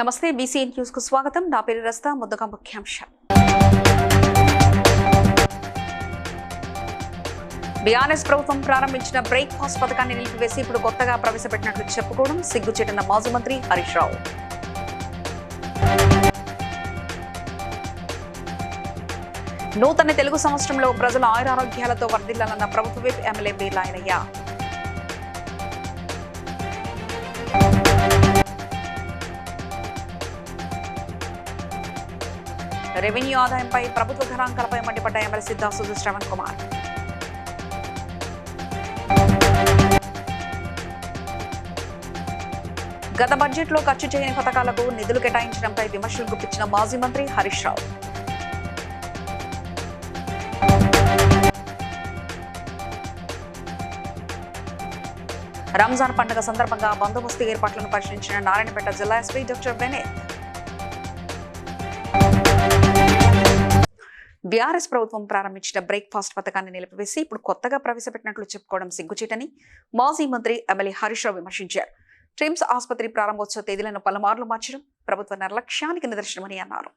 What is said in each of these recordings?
నమస్తే BCN news కు స్వాగతం. నా పేరు రస్తా. ముందుగా ముఖ్యాంశాలు. బీఆర్ఎస్ ప్రభుత్వం ప్రారంభించిన బ్రేక్ఫాస్ట్ పథకాన్ని నిలిపివేసి ఇప్పుడు కొత్తగా ప్రవేశపెట్టినట్లు చెప్పుకోవడం సిగ్గుచేటన్న మాజీ మంత్రి హరీష్ రావు. నూతన తెలుగు సంవత్సరంలో ప్రజల ఆయురారోగ్యాలతో వర్ధిల్లాలన్న ప్రభుత్వ whip MLA Beerla Ilaiah. Revenue ఆదాయంపై ప్రభుత్వ గణాంకాలపై మండిపడ్డ ఎమ్మెల్సీ దాసోజు శ్రవణ్ కుమార్. గత బడ్జెట్లో ఖర్చు చేయని పథకాలకు నిధులు కేటాయించడంపై విమర్శలు గుప్పించిన మాజీ మంత్రి హరీష్ రావు. రంజాన్ పండుగ సందర్భంగా బందోబస్తు ఏర్పాట్లను పరిశీలించిన నారాయణపేట జిల్లా ఎస్పీ డాక్టర్ బెనెత్. బీఆర్ఎస్ ప్రభుత్వం ప్రారంభించిన బ్రేక్ఫాస్ట్ పథకాన్ని నిలిపివేసి ఇప్పుడు కొత్తగా ప్రవేశపెట్టినట్లు చెప్పుకోవడం సిగ్గుచేటని మాజీ మంత్రి ఎమ్మెల్యే హరీష్ రావు విమర్శించారు. ట్రిమ్స్ ఆసుపత్రి ప్రారంభోత్సవ తేదీలను పలుమార్లు మార్చడం ప్రభుత్వ నిర్లక్ష్యానికి నిదర్శనమని అన్నారు.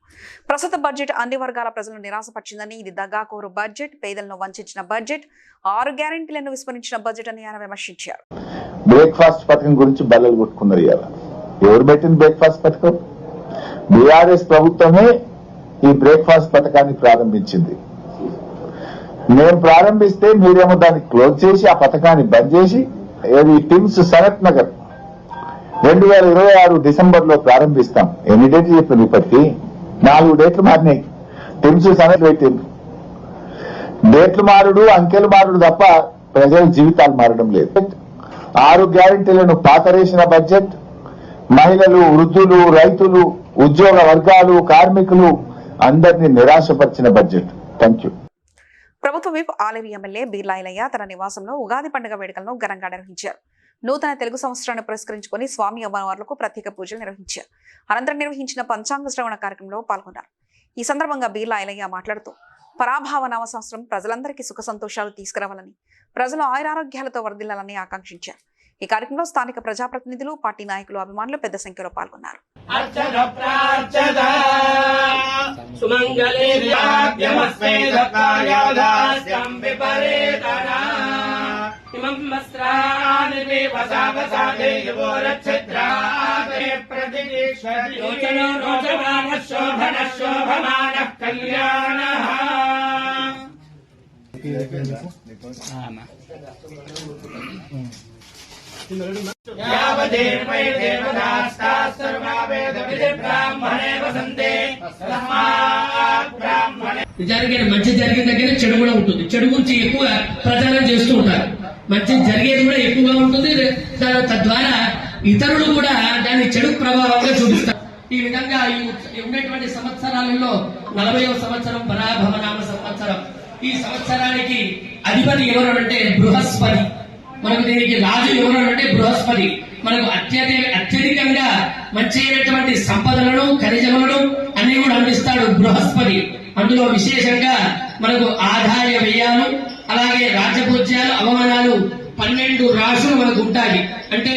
ప్రస్తుత బడ్జెట్ అన్ని వర్గాల ప్రజలను నిరాశపరిచిందని, ఇది దగాకోరు బడ్జెట్, పేదలను వంచిన బడ్జెట్, 6 గ్యారెంటీలను విస్మరించిన బడ్జెట్ అని ఆయన విమర్శించారు. బ్రేక్ఫాస్ట్ పథకం గురించి బల్లలు కొట్టుకున్నారు. ఎవరు పెట్టిన బ్రేక్ఫాస్ట్ పథకం? బీఆర్ఎస్ ప్రభుత్వమే ఈ బ్రేక్ఫాస్ట్ పథకాన్ని ప్రారంభించింది. నేను ప్రారంభిస్తే మీరేమో దాన్ని క్లోజ్ చేసి ఆ పథకాన్ని బంద్ చేసి టిమ్స్ సనత్ నగర్ 2026 డిసెంబర్లో ప్రారంభిస్తాం. ఎన్ని డేట్లు చెప్పింది? ఇప్పటికీ 4 డేట్లు మారినాయి. టిమ్స్ సనత్ పెట్టింది. డేట్లు మారుడు, అంకెలు మారుడు తప్ప ప్రజల జీవితాలు మారడం లేదు. 6 గ్యారెంటీలను పాతరేసిన బడ్జెట్, మహిళలు, వృద్ధులు, రైతులు, ఉద్యోగ వర్గాలు, కార్మికులు అందరినీ నిరాశపరిచిన బడ్జెట్. Thank you. ప్రభుత్వ విప్ ఆలేరు ఎమ్మెల్యే బీర్లా ఐలయ్య తన నివాసంలో ఉగాది పండుగ వేడుకలను ఘనంగా నిర్వహించారు. నూతన తెలుగు సంవత్సరాన్ని పురస్కరించుకుని స్వామి అమ్మవార్లకు ప్రత్యేక పూజలు నిర్వహించారు. అనంతరం నిర్వహించిన పంచాంగ శ్రవణ కార్యక్రమంలో పాల్గొన్నారు. ఈ సందర్భంగా బీర్లా ఐలయ్య మాట్లాడుతూ పరాభావ నామ సంవత్సరం ప్రజలందరికీ సుఖ సంతోషాలు తీసుకురావాలని, ప్రజలు ఆయురారోగ్యాలతో వర్ధిల్లాలని ఆకాంక్షించారు. ఈ కార్యక్రమంలో స్థానిక ప్రజాప్రతినిధులు, పార్టీ నాయకులు, అభిమానులు పెద్ద సంఖ్యలో పాల్గొన్నారు. నిజానికి మంచి జరిగిన దగ్గర చెడు కూడా ఉంటుంది. చెడు గురించి ఎక్కువ ప్రచారం చేస్తూ ఉంటారు. మంచి జరిగేది కూడా ఎక్కువగా ఉంటుంది. తద్వారా ఇతరులు కూడా దాన్ని చెడు ప్రభావంగా చూపిస్తారు. ఈ విధంగా ఉన్నటువంటి సంవత్సరాలలో 40వ సంవత్సరం పరాభవనామ సంవత్సరం. ఈ సంవత్సరానికి అధిపతి ఎవరు అంటే బృహస్పతి. మనకు దీనికి రాజు ఎవరు అంటే బృహస్పతి. మనకు అత్యధికంగా మంచి అయినటువంటి సంపదలను, ఖనిజములను అన్ని కూడా అందిస్తాడు బృహస్పతి. అందులో విశేషంగా మనకు ఆదాయ వ్యయాలు, అలాగే రాజపూజ్యాలు, అవమానాలు 12 రాశులు మనకు ఉంటాయి. అంటే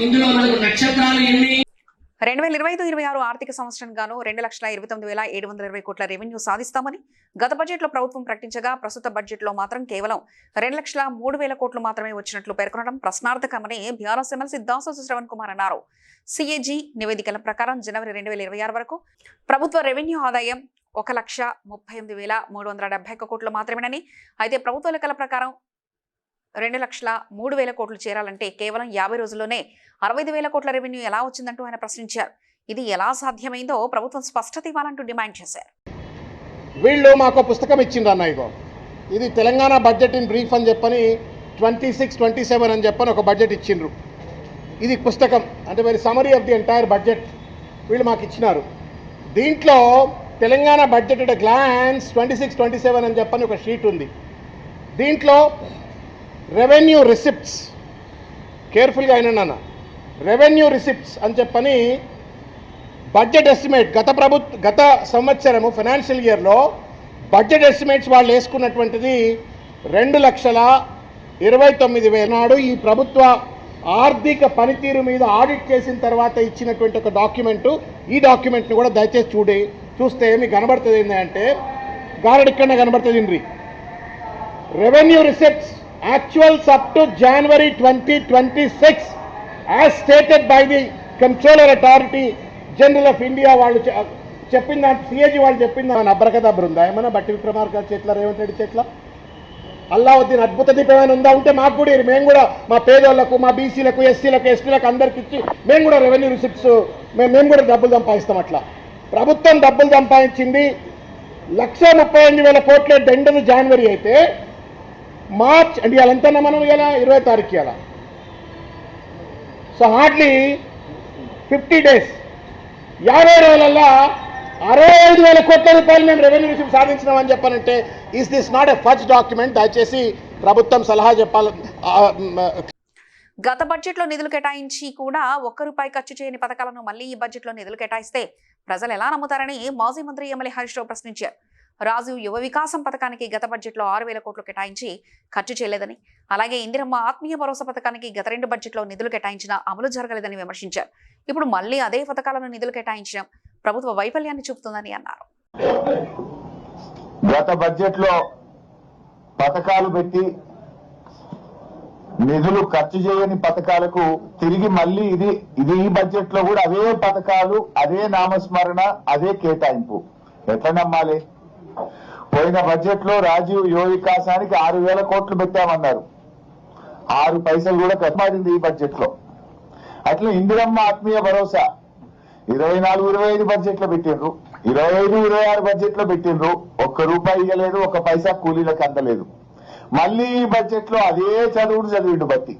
ఇందులో మనకు నక్షత్రాలు ఎన్ని? 2025-26 ఆర్థిక సంవత్సరం గాను 2,29,720 కోట్ల రెవెన్యూ సాధిస్తామని గత బడ్జెట్లో ప్రభుత్వం ప్రకటించగా, ప్రస్తుత బడ్జెట్లో మాత్రం కేవలం 2,03,000 కోట్లు మాత్రమే వచ్చినట్లు పేర్కొనడం ప్రశ్నార్థకమని బీఆర్ఎస్ ఎమ్మెల్సీ దాసోజు శ్రవణ్ కుమార్ అన్నారు. సిఏజీ నివేదికల ప్రకారం జనవరి 2026 వరకు ప్రభుత్వ రెవెన్యూ ఆదాయం 1,38,371 కోట్లు మాత్రమేనని, అయితే ప్రభుత్వ లెక్కల ప్రకారం 2,03,000 కోట్లు చేరాలంటే కేవలం 50 రోజుల్లోనే 65,000 కోట్ల రెవెన్యూ ఎలా వచ్చిందంటూ ఆయన ప్రశ్నించారు. ఇది ఎలా సాధ్యమైందో ప్రభుత్వం స్పష్టత ఇవ్వాలంటూ డిమాండ్ చేశారు. వీళ్ళు మాకు పుస్తకం ఇచ్చిండ్రు అన్న. ఇది తెలంగాణ బడ్జెట్ ఇన్ బ్రీఫ్ అని చెప్పని 26-27 అని చెప్పని ఒక బడ్జెట్ ఇచ్చిండ్రు. ఇది పుస్తకం అంటే మరి summary of the entire budget వీళ్ళు మాకు ఇచ్చినారు. దీంట్లో తెలంగాణ బడ్జెట్ ఎట్ గ్లాన్స్ 26-27 అని చెప్పని ఒక షీట్ ఉంది. దీంట్లో రెవెన్యూ రిసిప్ట్స్, కేర్ఫుల్గా అయినా రెవెన్యూ రిసిప్ట్స్ అని చెప్పని బడ్జెట్ ఎస్టిమేట్ గత సంవత్సరము ఫైనాన్షియల్ ఇయర్లో బడ్జెట్ ఎస్టిమేట్స్ వాళ్ళు వేసుకున్నటువంటిది 2,29,000 నాడు ఈ ప్రభుత్వ ఆర్థిక పనితీరు మీద ఆడిట్ చేసిన తర్వాత ఇచ్చినటువంటి ఒక డాక్యుమెంటు. ఈ డాక్యుమెంట్ని కూడా దయచేసి చూస్తే మీకు కనబడుతుంది ఏంటంటే గారడి ఇక్కడనే కనబడుతుంది. Revenue receipts actuals up to January 2026 as stated by the controller authority general of India. వాళ్ళు చెప్పిన దాంట్లో సిఏజీ వాళ్ళు చెప్పింది అబ్రకదబ్ర ఉందా ఏమన్నా? బట్టి విక్రమార్క చేట్ల, రేవంత్ రెడ్డి చేట్ల, అల్లావుద్దీన్ అద్భుత దీపం ఏమైనా ఉందా? ఉంటే మాకు కూడా మేము కూడా మా పేదోళ్లకు, మా బీసీలకు, ఎస్సీలకు, ఎస్టీలకు అందరికి ఇచ్చి మేము కూడా రెవెన్యూ రిసిప్ట్స్ మేము కూడా డబ్బులు సంపాదిస్తాం. అట్లా ప్రభుత్వం డబ్బులు సంపాదించింది 1,38,000 కోట్ల దండలు జనవరి అయితే మార్చ్ అంటే ఇలా ఎంతన్నా మనం ఇలా 20వ తారీఖు ఇలా. సో హార్డ్లీ 50 days 50 రోజులల్లో 65,000 కోట్ల రూపాయలు మేము రెవెన్యూ రిసిప్ట్ సాధించినామని చెప్పానంటే is this not a first document? దయచేసి ప్రభుత్వం సలహా చెప్పాలి. గత బడ్జెట్లో నిధులు కేటాయించి కూడా ₹1 ఖర్చు చేయని పథకాలను మళ్లీ ఈ బడ్జెట్లో నిధులు కేటాయిస్తే ప్రజలు ఎలా నమ్ముతారని మాజీ మంత్రి ఎమ్మెల్యే హరీష్ రావు ప్రశ్నించారు. రాజీవ్ యువ వికాసం పథకానికి గత బడ్జెట్లో 6,000 కోట్లు కేటాయించి ఖర్చు చేయలేదని, అలాగే ఇందిరమ్మ ఆత్మీయ భరోసా పథకానికి గత 2 బడ్జెట్లో నిధులు కేటాయించినా అమలు జరగలేదని విమర్శించారు. ఇప్పుడు మళ్లీ అదే పథకాలను నిధులు కేటాయించడం ప్రభుత్వ వైఫల్యాన్ని చూపుతుందని అన్నారు. గత బడ్జెట్లో పథకాలు పెట్టి నిధులు ఖర్చు చేయని పథకాలకు తిరిగి మళ్ళీ ఇది ఈ బడ్జెట్ లో కూడా అవే పథకాలు, అదే నామస్మరణ, అదే కేటాయింపు. ఎట్లా నమ్మాలి? పోయిన బడ్జెట్ లో రాజీవ్ యువ వికాసానికి 6,000 కోట్లు పెట్టామన్నారు, 6 పైసలు కూడా కట్టమారింది ఈ బడ్జెట్ లో. అట్లా ఇందిరమ్మ ఆత్మీయ భరోసా 24-25 బడ్జెట్ లో పెట్టిండ్రు, 25-26 బడ్జెట్ లో పెట్టిండ్రు, ₹1 ఇవ్వలేదు, 1 పైసా కూలీలకు అందలేదు. మళ్ళీ ఈ బడ్జెట్ లో అదే చదివిండు బట్టి.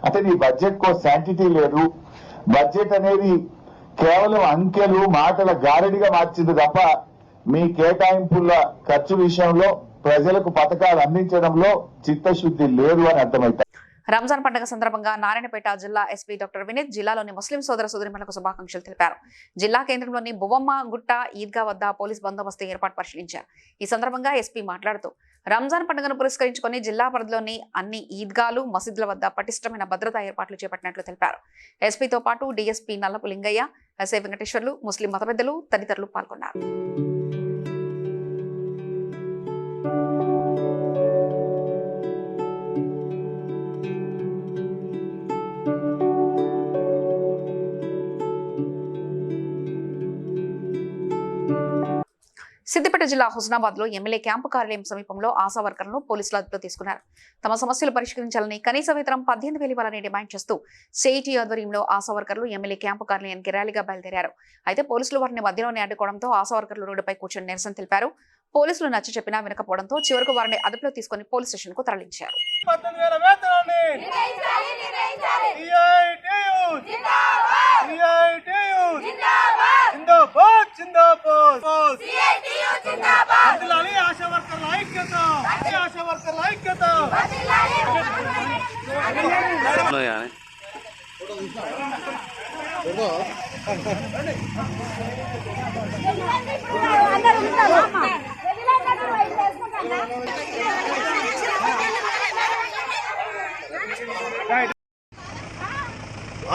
అంటే నీ బడ్జెట్ కో శాంటిటీ లేదు. బడ్జెట్ అనేది కేవలం అంకెలు, మాటల గారడిగా మార్చింది తప్ప మీ కేటాయింపుల ఖర్చు విషయంలో ప్రజలకు పథకాలు అందించడంలో చిత్తశుద్ధి లేదు అని అర్థమవుతాయి. రంజాన్ పండుగ సందర్భంగా నారాయణపేట జిల్లా ఎస్పీ డాక్టర్ వినీత్ జిల్లాలోని ముస్లిం సోదర సోదరిమణులకు శుభాకాంక్షలు తెలిపారు. జిల్లా కేంద్రంలోని బువ్వమ్మ గుట్ట ఈద్గా వద్ద పోలీస్ బందోబస్తు ఏర్పాటు పరిశీలించారు. ఈ సందర్భంగా ఎస్పీ మాట్లాడుతూ రంజాన్ పండుగను పురస్కరించుకుని జిల్లా పరిధిలోని అన్ని ఈద్గాలు, మసీదుల వద్ద పటిష్టమైన భద్రతా ఏర్పాట్లు చేపట్టినట్లు తెలిపారు. ఎస్పీతో పాటు డీఎస్పీ నల్లపు లింగయ్య, ఎస్ఐ వెంకటేశ్వర్లు, ముస్లిం మత పెద్దలు తదితరులు పాల్గొన్నారు. సిద్దిపేట జిల్లా హుస్నాబాద్ లో ఎమ్మెల్యే క్యాంపు కార్యాలయం సమీపంలో ఆశా వర్కర్లను పోలీసులు అదుపులో తీసుకున్నారు. తమ సమస్యలు పరిష్కరించాలని, కనీస వేతనం 18,000 ఇవ్వాలని డిమాండ్ చేస్తూ సిఐటి ఆధ్వర్యంలో ఆశా వర్కర్లు ఎమ్మెల్యే క్యాంపు కార్యాలయానికి ర్యాలీగా బయలుదేరారు. అయితే పోలీసులు వారిని మధ్యలోనే అడ్డుకోవడంతో ఆశా వర్కర్లు రోడ్డుపై కూర్చొని నిరసన తెలిపారు. పోలీసులు నచ్చ చెప్పినా వినకపోవడంతో చివరకు వారిని అదుపులో తీసుకుని పోలీస్ స్టేషన్ కు తరలించారు.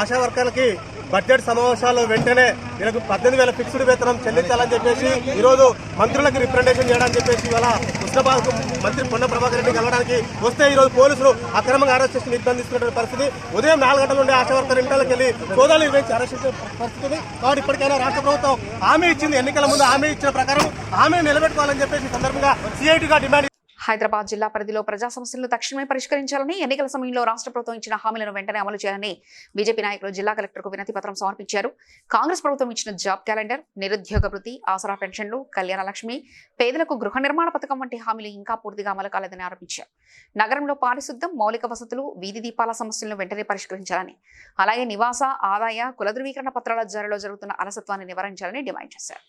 ఆశా వర్కర్లకి బడ్జెట్ సమావేశాల్లో వెంటనే వీళ్ళకు 18,000 ఫిక్స్డ్ వేతనం చెల్లించాలని చెప్పేసి ఈరోజు మంత్రులకి రిప్రజెంటేషన్ చేయడానికి చెప్పేసి ఇవాళ హుస్నాబాద్ మంత్రి పొన్న ప్రభాకర్ రెడ్డి కలవడానికి వస్తే ఈరోజు పోలీసులు అక్రమంగా అరెస్ట్ చేసి నిర్బంధిస్తున్న పరిస్థితి. ఉదయం 4 గంటల నుండి ఆశా వర్కర్ ఇంట్లోకి వెళ్లి సోదాలు నిర్వహించి అరెస్ట్ చేసే పరిస్థితి. కాబట్టి ఇప్పటికైనా రాష్ట్ర ప్రభుత్వం హామీ ఇచ్చింది, ఎన్నికల ముందు హామీ ఇచ్చిన ప్రకారం హామీని నిలబెట్టుకోవాలని చెప్పేసి సందర్భంగా సిఐటిగా డిమాండ్. హైదరాబాద్ జిల్లా పరిధిలో ప్రజా సమస్యలను తక్షణమే పరిష్కరించాలని, ఎన్నికల సమయంలో రాష్ట్ర ప్రభుత్వం ఇచ్చిన హామీలను వెంటనే అమలు చేయాలని బీజేపీ నాయకులు జిల్లా కలెక్టర్కు వినతి పత్రం సమర్పించారు. కాంగ్రెస్ ప్రభుత్వం ఇచ్చిన జాబ్ క్యాలెండర్, నిరుద్యోగ వృత్తి, ఆసరా పెన్షన్లు, కళ్యాణ లక్ష్మి, పేదలకు గృహ నిర్మాణ పథకం వంటి హామీలు ఇంకా పూర్తిగా అమలు కాలేదని ఆరోపించారు. నగరంలో పారిశుద్ధ్యం, మౌలిక వసతులు, వీధి దీపాల సమస్యలను వెంటనే పరిష్కరించాలని, అలాగే నివాస, ఆదాయ, కుల ధృవీకరణ పత్రాల జారీలో జరుగుతున్న అలసత్వాన్ని నివారించాలని డిమాండ్ చేశారు.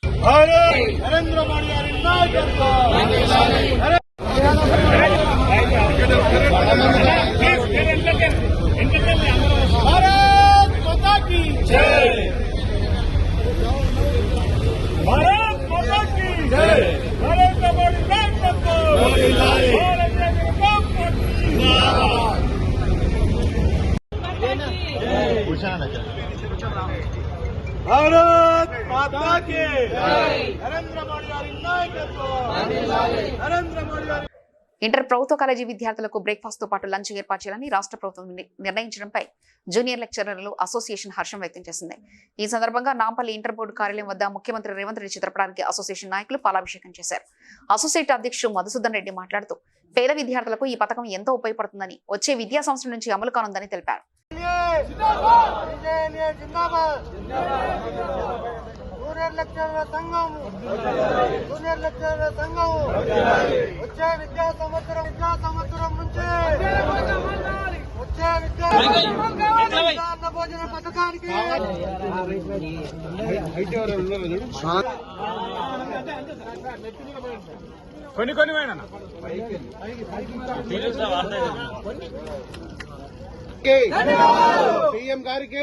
భారత్ మాతా కి నరేంద్ర మోడీ గారి నాయకత్వం, నరేంద్ర మోడీ గారి. ఇంటర్ ప్రభుత్వ కాలేజీ విద్యార్థులకు బ్రేక్ఫాస్ట్ తో పాటు లంచ్ ఏర్పాటు చేయాలని రాష్ట్ర ప్రభుత్వం నిర్ణయించడంపై జూనియర్ లెక్చరర్లు అసోసియేషన్ హర్షం వ్యక్తం చేసింది. ఈ సందర్భంగా నాంపల్లి ఇంటర్ బోర్డు కార్యాలయం వద్ద ముఖ్యమంత్రి రేవంత్ రెడ్డి చిత్రపటానికి అసోసియేషన్ నాయకులు పాలాభిషేకం చేశారు. అసోసియేట్ అధ్యక్షుడు మధుసూదన్ రెడ్డి మాట్లాడుతూ పేద విద్యార్థులకు ఈ పథకం ఎంతో ఉపయోగపడుతుందని, వచ్చే విద్యా సంవత్సరం నుంచి అమలు కానుందని తెలిపారు. జూనియర్ లెక్చరర్ల సంఘం వచ్చే విద్యా సంవత్సరం నుంచి వచ్చే విద్యా భోజన పథకానికి సీఎం గారికి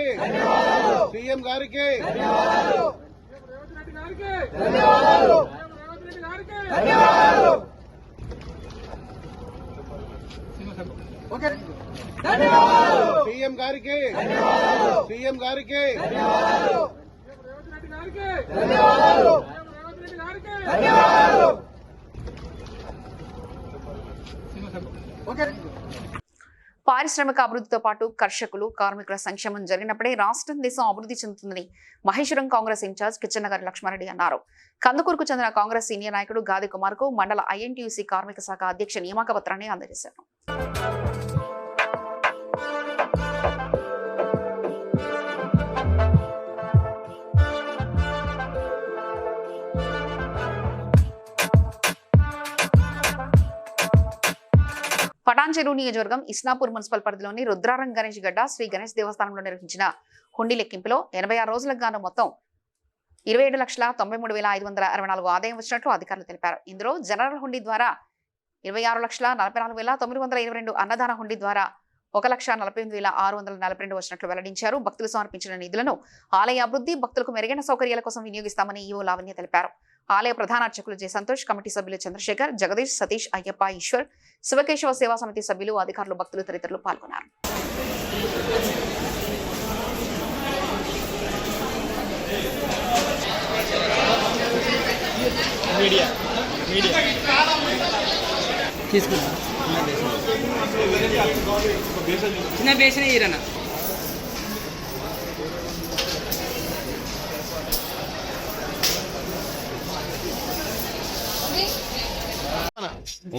పారిశ్రామిక అభివృద్ధితో పాటు కర్షకులు, కార్మికుల సంక్షేమం జరిగినప్పుడే రాష్ట్రం, దేశం అభివృద్ధి చెందుతుందని మహేశ్వరం కాంగ్రెస్ ఇన్ఛార్జ్ కిచ్చన్నగారి లక్ష్మారెడ్డి అన్నారు. కందుకూరుకు చెందిన కాంగ్రెస్ సీనియర్ నాయకుడు గాది కుమార్ కు మండల ఐఎన్టీయూసీ కార్మిక శాఖ అధ్యక్ష నియామక పత్రాన్ని అందజేశారు. పటాన్చెరు నియోజకవర్గం ఇస్నాపూర్ మున్సిపల్ పరిధిలోని రుద్రారం గణేష్ గడ్డ శ్రీ గణేష్ దేవస్థానంలో నిర్వహించిన హుండీ లెక్కింపులో 86 రోజులకు గాను మొత్తం 27,93,564 ఆదాయం వచ్చినట్లు అధికారులు తెలిపారు. ఇందులో జనరల్ హుండీ ద్వారా 26,44,922, అన్నదాన హుండీ ద్వారా 1,48,642 వచ్చినట్లు వెల్లడించారు. భక్తులు సమర్పించిన నిధులను ఆలయ అభివృద్ధి, భక్తులకు మెరుగైన సౌకర్యాల కోసం వినియోగిస్తామని ఈవో లావణ్య తెలిపారు. ఆలయ ప్రధాన అర్చకులు జె సంతోష్, కమిటీ సభ్యులు చంద్రశేఖర్, జగదీష్, సతీష్, అయ్యప్ప, ఈశ్వర్, శివకేశవ సేవా సమితి సభ్యులు, అధికారులు, భక్తులు తదితరులు పాల్గొన్నారు. చిన్న బేసిన ఈరన్న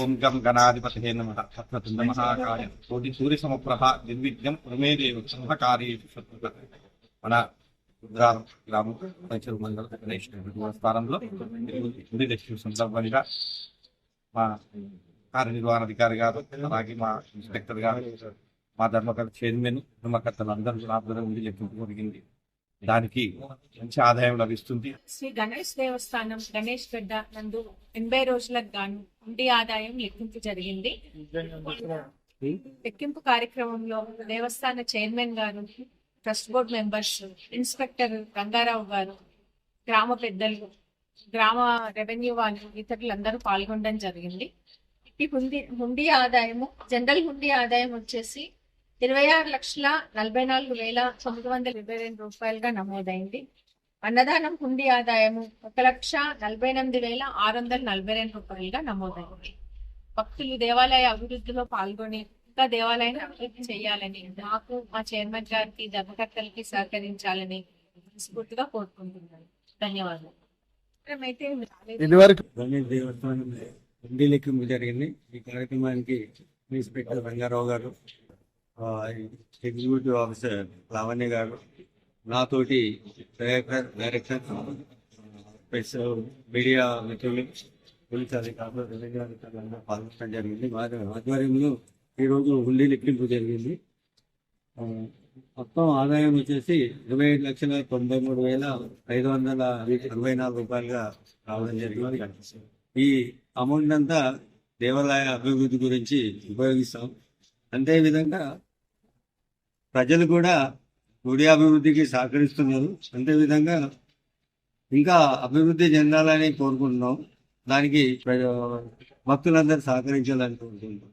ఓం గం గణాధిపతే నమః. వక్రతుండ మహాకాయ కోటి సూర్య సమప్రభ నిర్విఘ్నం ప్రమేదేవ సహకారీ. మన రుద్రారం గ్రామం పంచరు మండల గణేష్ స్థానంలో హుండీ లెక్కింపు సందర్భంగా మా కార్యనిర్వహణాధికారి గారు, అలాగే మా ఇన్స్పెక్టర్ గారు, మా ధర్మకర్త చైర్మన్, ధర్మకర్తలు అందరూ ఆధ్వర్యంలో హుండీ లెక్కింపు జరిగింది. దానికి మంచి ఆదాయం లభిస్తుంది. శ్రీ గణేష్ దేవస్థానం గణేష్ గడ్డ నందు 80 రోజులకు గాను హుండీ ఆదాయం లెక్కింపు జరిగింది. లెక్కింపు కార్యక్రమంలో దేవస్థాన చైర్మన్ గారు, trust board members, inspector Rangarao గారు, గ్రామ పెద్దలు, గ్రామ రెవెన్యూ వాళ్ళు, ఇతరులందరూ పాల్గొనడం జరిగింది. ఈ హుండీ ఆదాయము, జనరల్ హుండీ ఆదాయం వచ్చేసి 26,44,922 రూపాయలుగా నమోదైంది. అన్నదానం హుండీ ఆదాయము 1,48,642 రూపాయలుగా నమోదైంది. భక్తులు దేవాలయ అభివృద్ధిలో పాల్గొని ఇంకా దేవాలయాన్ని అభివృద్ధి చేయాలని, నాకు మా చైర్మన్ గారికి, ధర్మకర్తలకి సహకరించాలని స్ఫూర్తిగా కోరుకుంటున్నాను. ధన్యవాదాలు. ఇదివరకు గణేష్ దేవస్థానం హుండీ లెక్కింపు జరిగింది. ఈ కార్యక్రమానికి ఇన్స్పెక్టర్ రంగారావు గారు, ఎగ్జిక్యూటివ్ ఆఫీసర్ లావణ్య గారు, నాతోటి డైరెక్టర్ మీడియా మిత్రులు, పోలీస్ అధికారులు, రెవెన్యూ అధికారులు పాల్గొనడం జరిగింది. వారి ఆధ్వర్యంలో ఈరోజు హుండీ లెక్కింపు జరిగింది. మొత్తం ఆదాయం వచ్చేసి 27,93,564 రూపాయలుగా రావడం జరిగింది. ఈ అమౌంట్ అంతా దేవాలయ అభివృద్ధి గురించి ఉపయోగిస్తాం. అంతేవిధంగా ప్రజలు కూడా గుడి అభివృద్ధికి సహకరిస్తున్నారు. అంతేవిధంగా ఇంకా అభివృద్ధి చెందాలని కోరుకుంటున్నాం. దానికి భక్తులందరూ సహకరించాలని కోరుకుంటున్నాం.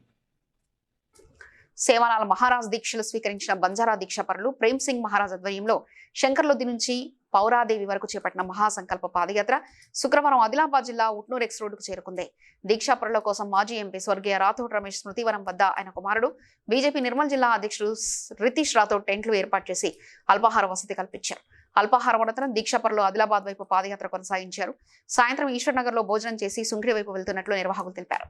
సేవాలాల్ మహారాజ్ దీక్షలు స్వీకరించిన బంజారా దీక్షాపరులు ప్రేమ్ సింగ్ మహారాజ్ ఆధ్వర్యంలో శంకర్లొద్ది నుంచి పౌరాదేవి వరకు చేపట్టిన మహాసంకల్ప పాదయాత్ర శుక్రవారం ఆదిలాబాద్ జిల్లా ఉట్నూర్ ఎక్స్ రోడ్డుకు చేరుకుంది. దీక్షాపరుల కోసం మాజీ ఎంపీ స్వర్గీయ రాథోడ్ రమేష్ స్మృతివనం వద్ద ఆయన కుమారుడు బీజేపీ నిర్మల్ జిల్లా అధ్యక్షుడు రితీష్ రాథోడ్ టెంట్లు ఏర్పాటు చేసి అల్పాహార వసతి కల్పించారు. అల్పాహారం అనంతరం దీక్షాపరులు ఆదిలాబాద్ వైపు పాదయాత్ర కొనసాగించారు. సాయంత్రం ఈశ్వర్ లో భోజనం చేసి సుంఖ్రి వైపు వెళ్తున్నట్లు నిర్వాహకులు తెలిపారు.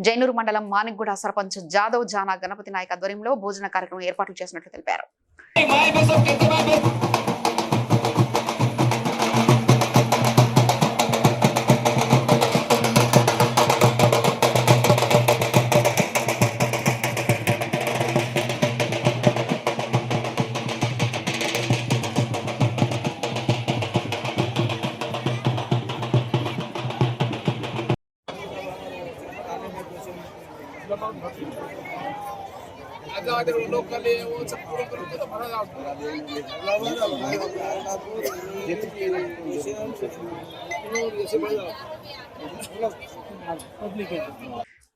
జైనూరు మండలం మానిక్గూడ సర్పంచ్ జాదవ్ జానా గణపతి నాయక్ ఆధ్వర్యంలో భోజన కార్యక్రమం ఏర్పాట్లు చేసినట్లు తెలిపారు.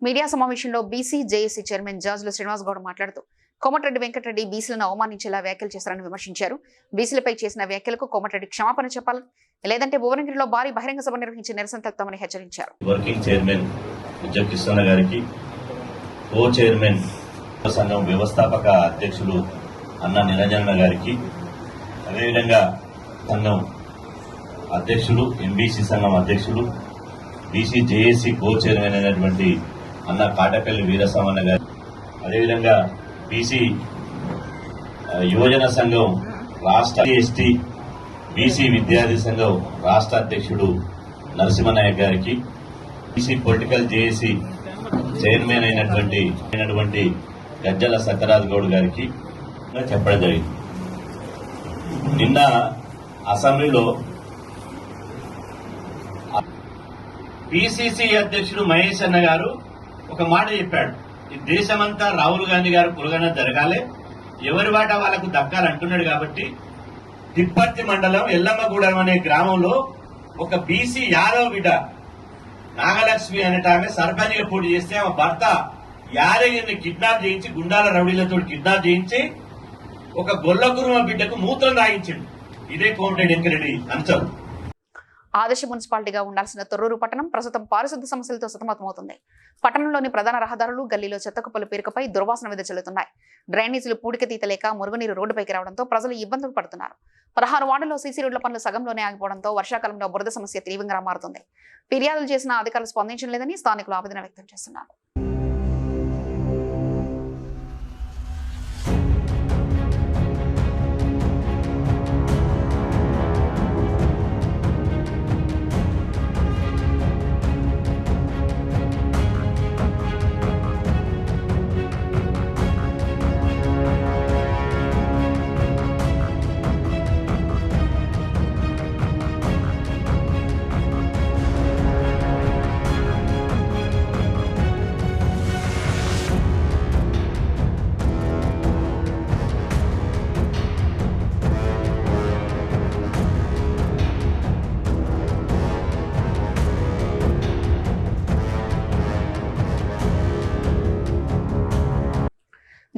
మీడియా సమావేశంలో BC JAC chairman Jajula Srinivas Goud మాట్లాడుతూ కోమటిరెడ్డి వెంకటరెడ్డి బీసీలను అవమానించేలా వ్యాఖ్యలు చేశారని విమర్శించారు. బీసీలపై చేసిన వ్యాఖ్యలకు కోమటిరెడ్డి క్షమాపణ చెప్పాలి, లేదంటే భువనగిరిలో భారీ బహిరంగ సభ నిర్వహించి నిరసన తెలుపుతామని హెచ్చరించారు. వర్కింగ్ చైర్మన్ కృష్ణ గారికి, కో చైర్మన్ సంఘం వ్యవస్థాపక అధ్యక్షులు అన్న నిరంజన గారికి, అదేవిధంగా సంఘం అధ్యక్షులు, ఎంబీసీ సంఘం అధ్యక్షులు, బీసీ జేఏసీ కో చైర్మన్ అయినటువంటి అన్న కాటపల్లి వీరస్వామన్న గారు, అదేవిధంగా బీసీ యువజన సంఘం రాష్ట్ర ఎస్టీ బీసీ విద్యార్థి సంఘం రాష్ట్ర అధ్యక్షుడు నరసింహనాయక్ గారికి, బీసీ పొలిటికల్ జేఏసీ చైర్మన్ అయినటువంటి గజ్జల సత్యరాజ్ గౌడ్ గారికి చెప్పడం జరిగింది. నిన్న అసెంబ్లీలో పిసిసి అధ్యక్షుడు మహేష్ అన్న గారు ఒక మాట చెప్పాడు. ఈ దేశమంతా రాహుల్ గాంధీ గారు పురగన జరగాలి, ఎవరి వాటా వాళ్లకు దక్కాలంటున్నాడు. కాబట్టి తిప్పర్తి మండలం ఎల్లమ్మగూడెం అనే గ్రామంలో ఒక బీసీ యాదవ్ బిడ్డ నాగలక్ష్మి అనేట ఆమె సర్పంచ్గా పోటీ చేస్తే ఆమె భర్త యాదగిరిని కిడ్నాప్ చేయించి, గుండాల రౌడీలతో కిడ్నాప్ చేయించి ఒక గొల్లకురుమ బిడ్డకు మూత్రం రాయించిండు. ఇదే కోమటిరెడ్డి వెంకటరెడ్డి అంచం. ఆదర్శ మున్సిపాలిటీగా ఉండాల్సిన తొర్రూరు పట్టణం ప్రస్తుతం పారిశుద్ధ్య సమస్యలతో సతమతమవుతుంది. పట్టణంలోని ప్రధాన రహదారులు, గల్లీలో చెత్తకుప్పలు పేరుకపై దుర్వాసన వెదజల్లుతున్నాయి. డ్రైనేజీలు పూడికతీతలేక మురుగునీరు రోడ్డుపైకి రావడంతో ప్రజలు ఇబ్బందులు పడుతున్నారు. 16 వార్డుల్లో సీసీ రోడ్ల పనులు సగంలోనే ఆగిపోవడంతో వర్షాకాలంలో బురద సమస్య తీవ్రంగా మారుతుంది. ఫిర్యాదులు చేసిన అధికారులు స్పందించలేదని స్థానికులు ఆవేదన వ్యక్తం చేస్తున్నారు.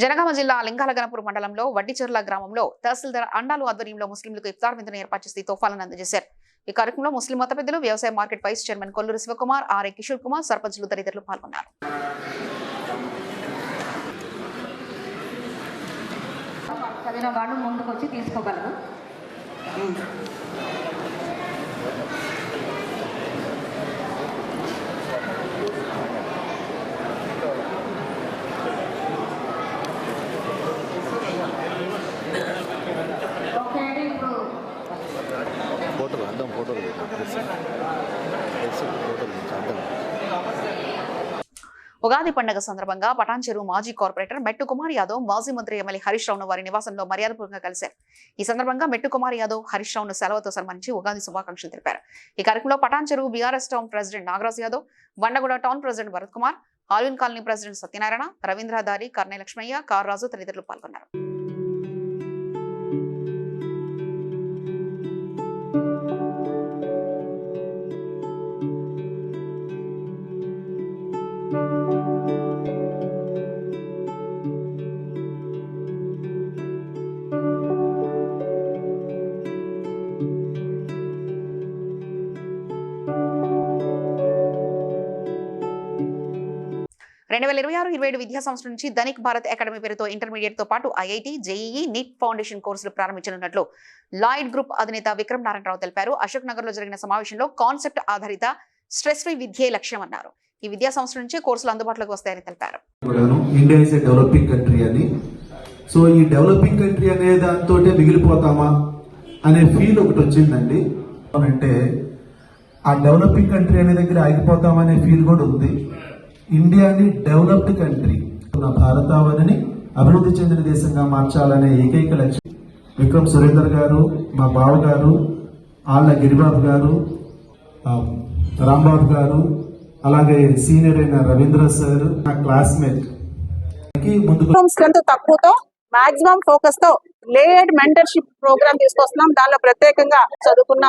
జనగామ జిల్లా లింగాలగనపూర్ మండలంలో వడ్డిచెర్ల గ్రామంలో తహసీల్దార్ అండాలు ఆధ్వర్యంలో ముస్లింలకు ఇఫ్తార్ విందును ఏర్పాటు చేసి తోఫాలను అందజేశారు. ఈ కార్యక్రమంలో ముస్లిం మత పెద్దలు, వ్యవసాయ market vice chairman Kolluru Sivakumar, RA Kishore Kumar, సర్పంచులు తదితరులు పాల్గొన్నారు. చదివిన వాళ్ళు ముందుకొచ్చి తీసుకోగలరు. ఉగాది పండుగ సందర్భంగా పటాన్ చెరువు మాజీ కార్పొరేటర్ మెట్టు కుమార్ యాదవ్ మాజీ మంత్రి ఎమ్మెల్యే హరీష్ రావును వారి నివాసంలో మర్యాదపూర్వకంగా కలిశారు. ఈ సందర్భంగా మెట్టు కుమార్ యాదవ్ హరీష్ రావును సెలవుతో సన్మానించి ఉగాది శుభాకాంక్షలు తెలిపారు. ఈ కార్యక్రమంలో Patan Cheruvu BRS town president Nagaraj Yadav, Bandaguda town president Bharat Kumar, Alwyn colony president Satyanarayana, రవీంద్రదారి, కర్ణే లక్ష్మయ్య, కార్రాజు తదితరులు పాల్గొన్నారు. 2026-27 విద్యా సంవత్సరం నుంచి ధనిక్ భారత్ అకాడమీ పేరుతో ఇంటర్మీడియట్ తో పాటు ఐఐటి, జేఈఈ, నీట్ ఫౌండేషన్ కోర్సులు ప్రారంభించనున్నట్లు లాయిడ్ గ్రూప్ అధినేత విక్రమ్ నారాయణరావు తెలిపారు. అశోక్ నగర్ లో జరిగిన సమావేశంలో కాన్సెప్ట్ ఆధారిత స్ట్రెస్ ఫ్రీ విద్యే లక్ష్యం అన్నారు. ఈ విద్యా సంవత్సరం నుంచి కోర్సులు అందుబాటులోకి వస్తాయని తెలిపారు. India is a developing country అని, సో ఈ డెవలపింగ్ కంట్రీ అనే దాంతో మిగిలిపోతామా అనే ఫీల్ ఒకటి వచ్చిందండి. అంటే ఆ డెవలపింగ్ కంట్రీ అనే దగ్గర ఆగిపోతామా అనే ఫీల్ కూడా ఉంది. ఇండియాని డెవలప్డ్ కంట్రీ, నా భారతావనిని అభివృద్ధి చెందిన దేశంగా మార్చాలనే ఏకైక లక్ష్యం విక్రమ్ సురేందర్ గారు, మా బావ గారు, ఆళ్ళ గిరిబాబు గారు, రాంబాబు గారు, అలాగే సీనియర్ అయిన రవీంద్ర సార్, నా క్లాస్మేట్ స్ట్రెంత్ తక్కువతో మాక్సిమం ఫోకస్ తో లేడ్ మెంటర్షిప్ ప్రోగ్రామ్ తీసుకొస్తున్నాం. దానిలో ప్రత్యేకంగా చదువుకున్న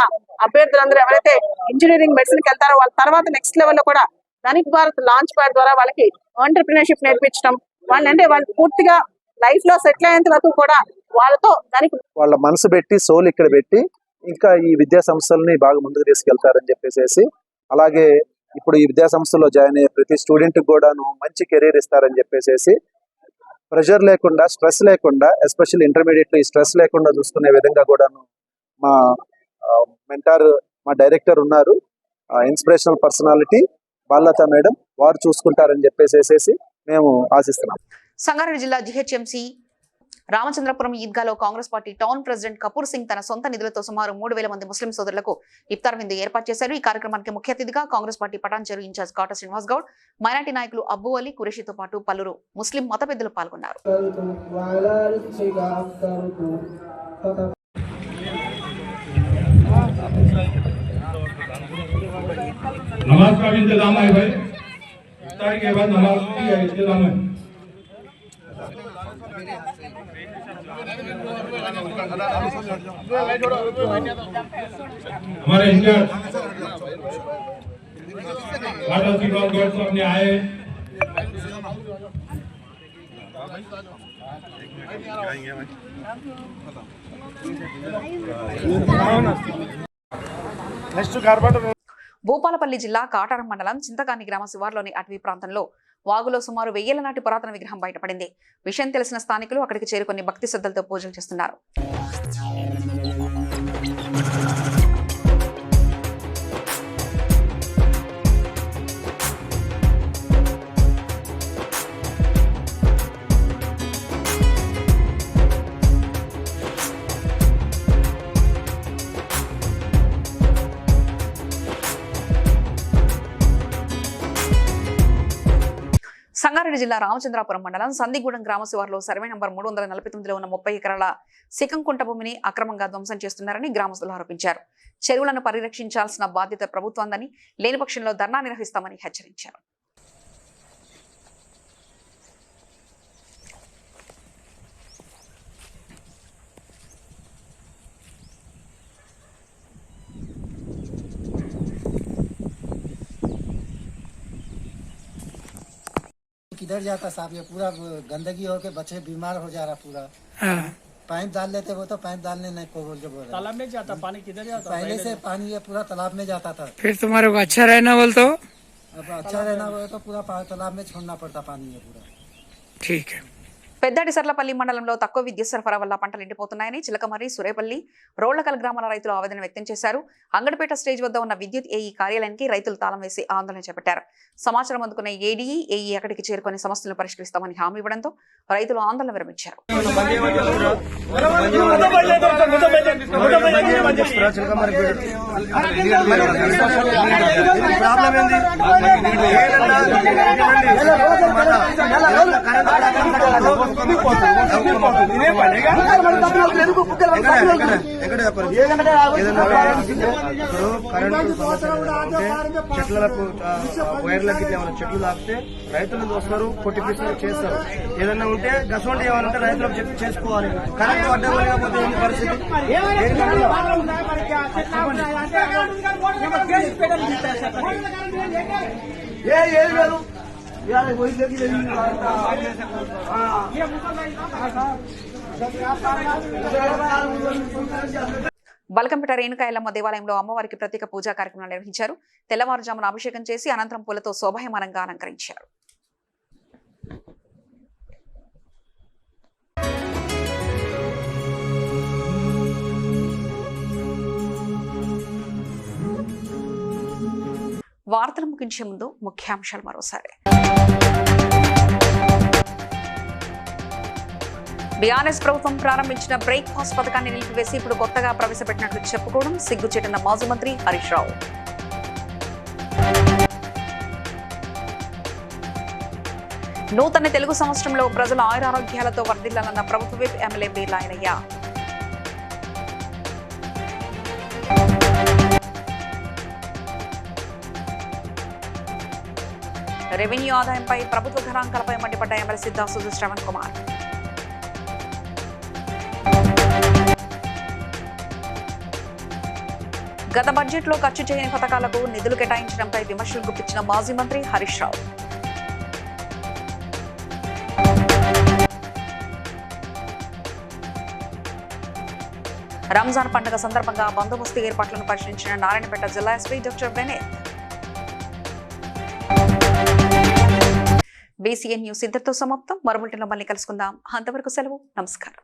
అభ్యర్థులందరూ ఎవరైతే ఇంజనీరింగ్ మెడిసిన్కి వెళ్తారో వాళ్ళ తర్వాత నెక్స్ట్ లెవెల్ లో కూడా ధనిక్ భారత్ లాంచ్ ప్యాడ్ ద్వారా వాళ్ళకి ఎంటర్‌ప్రెన్యూర్‌షిప్ నేర్పించడం, వాళ్ళు పూర్తిగా లైఫ్ లో సెటిల్ అయ్యేంత వరకు కూడా వాళ్ళతో వాళ్ళ మనసు పెట్టి సోల్ ఇక్కడ పెట్టి ఇంకా ఈ విద్యా సంస్థలని బాగా ముందుకు తీసుకెళ్తారని చెప్పేసి, అలాగే ఇప్పుడు ఈ విద్యా సంస్థలో జాయిన్ అయ్యే ప్రతి స్టూడెంట్ కూడాను మంచి కెరీర్ ఇస్తారని చెప్పేసి, ప్రెషర్ లేకుండా, స్ట్రెస్ లేకుండా, ఎస్పెషల్లీ ఇంటర్మీడియట్ లో ఈ స్ట్రెస్ లేకుండా చూసుకునే విధంగా కూడాను మా మెంటార్, మా డైరెక్టర్ ఉన్నారు, ఇన్స్పిరేషనల్ పర్సనాలిటీ బాలలత మేడం, వారు చూసుకుంటారని చెప్పేసి మేము ఆశిస్తున్నాం. సంగారెడ్డి జిల్లా జీహెచ్ఎంసీ రామచంద్రపురం ఈద్గాలో Congress party town president Kapoor Singh తన సొంత నిధులతో సుమారు 3,000 మంది ముస్లిం సోదరులకు ఇఫ్తార్ విందు ఏర్పాటు చేశారు. ఈ కార్యక్రమానికి ముఖ్య అతిథిగా Congress party Patancheru incharge Kata Srinivas Goud, minority నాయకులు అబ్బు అలీ, కురేషితో పాటు పలువురు ముస్లిం మత పెద్దలు పాల్గొన్నారు. नमाज का भी इंतजाम है भाई, इफ्तार के बाद नमाज की इंतजाम है। हमारे इंचार्ज काटा श्रीनिवास गौड साहब ने आए, భూపాలపల్లి జిల్లా కాటారం మండలం చింతకాని గ్రామ శివార్లోని అటవీ ప్రాంతంలో వాగులో సుమారు 1000 ఏళ్ల నాటి పురాతన విగ్రహం బయటపడింది. విషయం తెలిసిన స్థానికులు అక్కడికి చేరుకొని భక్తి శ్రద్ధలతో పూజలు చేస్తున్నారు. సంగారెడ్డి జిల్లా రామచంద్రాపురం మండలం సందిగూడెం గ్రామ శివార్లో సర్వే నంబర్ 349లో ఉన్న 30 ఎకరాల సికంకుంట భూమిని అక్రమంగా ధ్వంసం చేస్తున్నారని గ్రామస్తులు ఆరోపించారు. చెరువులను పరిరక్షించాల్సిన బాధ్యత ప్రభుత్వందని, లేని పక్షంలో ధర్నా నిర్వహిస్తామని హెచ్చరించారు. किधर जाता साहब, ये पूरा गंदगी होके बच्चे बीमार हो जा रहा पूरा। पाइप डाल लेते वो तो पाइप डालने नहीं को बोल के बोल रहे। तालाब में जाता पानी, किधर जाता? पहले से पानी ये पूरा तालाब में जाता था। फिर तुम्हारे को अच्छा रहना बोल तो अब अच्छा रहना बोले तो पूरा तालाब में छोड़ना पड़ता पानी ये पूरा। ठीक है. పెద్దడిసర్లపల్లి మండలంలో తక్కువ విద్యుత్ సరఫరా వల్ల పంటలు ఎండిపోతున్నాయని చిలకమర్రి, సురేపల్లి, రోళ్లకల్ గ్రామాల రైతులు ఆవేదన వ్యక్తం చేశారు. అంగడిపేట స్టేజ్ వద్ద ఉన్న విద్యుత్ ఏఈ కార్యాలయానికి రైతులు తాళం వేసి ఆందోళన చేపట్టారు. సమాచారం అందుకున్న ఏడీఈ, ఏఈ అక్కడికి చేరుకొని సమస్యలను పరిష్కరిస్తామని హామీ ఇవ్వడంతో రైతులు ఆందోళన విరమించారు. చెట్లకు వైర్లకి ఏమైనా చెట్లు తాకితే రైతులు వస్తారు, కొట్టిపిస్తారు, చేస్తారు. ఏదన్నా ఉంటే గసండి ఏమంటే రైతులకు చెప్పి చేసుకోవాలి. కరెంట్ అడ్డం లేకపోతే ఏంటి పరిస్థితి? ఏది కాదు బల్కంపేట రేణుకాయలమ్మ దేవాలయంలో అమ్మవారికి ప్రత్యేక పూజా కార్యక్రమాలు నిర్వహించారు. తెల్లవారుజామున అభిషేకం చేసి అనంతరం పూలతో శోభాయమానంగా అలంకరించారు. వార్తలు ముగించే ముందు ముఖ్యాంశాలు మరోసారి. బీఆర్ఎస్ ప్రభుత్వం ప్రారంభించిన బ్రేక్ఫాస్ట్ పథకాన్ని నిలిపివేసి ఇప్పుడు కొత్తగా ప్రవేశపెట్టినట్లు చెప్పుకోవడం సిగ్గుచేటన్న మాజీ మంత్రి హరీష్ రావు. నూతన తెలుగు సంవత్సరంలో ప్రజల ఆయురారోగ్యాలతో వర్ధిల్లాలన్న ప్రభుత్వ విప్ ఎమ్మెల్యే బీర్లాయలయ్య. రెవెన్యూ ఆదాయంపై ప్రభుత్వ గణాంకాలపై మండిపడ్డ ఎమ్మెల్సీ దాసోజు శ్రవణ్ కుమార్. గత బడ్జెట్లో ఖర్చు చేయని పథకాలకు నిధులు కేటాయించడంపై విమర్శలు గుప్పించిన మాజీ మంత్రి హరీష్ రావు. రంజాన్ పండుగ సందర్భంగా బందోబస్తు ఏర్పాట్లను పరిశీలించిన నారాయణపేట జిల్లా SP doctor Bennett. BCN news ఇంతటితో సమాప్తం. మరో బులెటిన్లో మళ్ళీ కలుసుకుందాం. అంతవరకు సెలవు. నమస్కారం.